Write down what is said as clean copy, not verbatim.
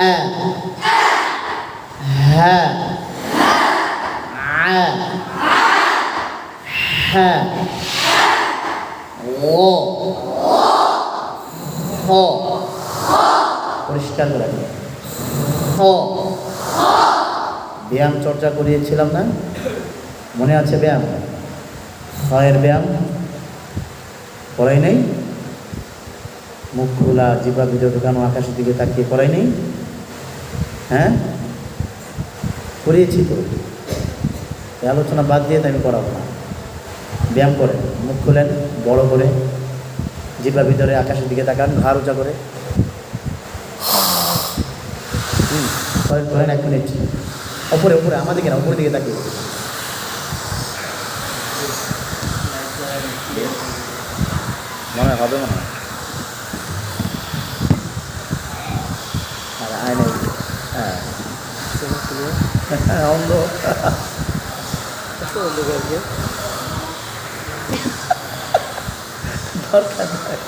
আ হ্যাঁ আ হ্যাঁ ও হ পরিষ্কার করে হ ব্যায়াম চর্চা করিয়েছিলাম না, মনে আছে ব্যায়াম? হয়ের ব্যায়াম করাই নেই? মুখ খোলা, জিহ্বা ভিতরে ঢোকানো, আকাশের দিকে তাকিয়ে করাই নেই? হ্যাঁ করিয়েছি তো। এই আলোচনা বাদ দিয়ে তো আমি করাবো না। ব্যায়াম করেন, মুখ খুলেন বড় করে, জিহ্বা ভিতরে আকাশের দিকে তাকান, ঘাড় উঁচা করে করেন করেন 1 মিনিট। ওপরে ওপরে আমাদেরকে না, উপরের দিকে তাকিয়ে মনে হবে মনে হয়। আর আয় নাই। হ্যাঁ অন্ধ দরকার নাই।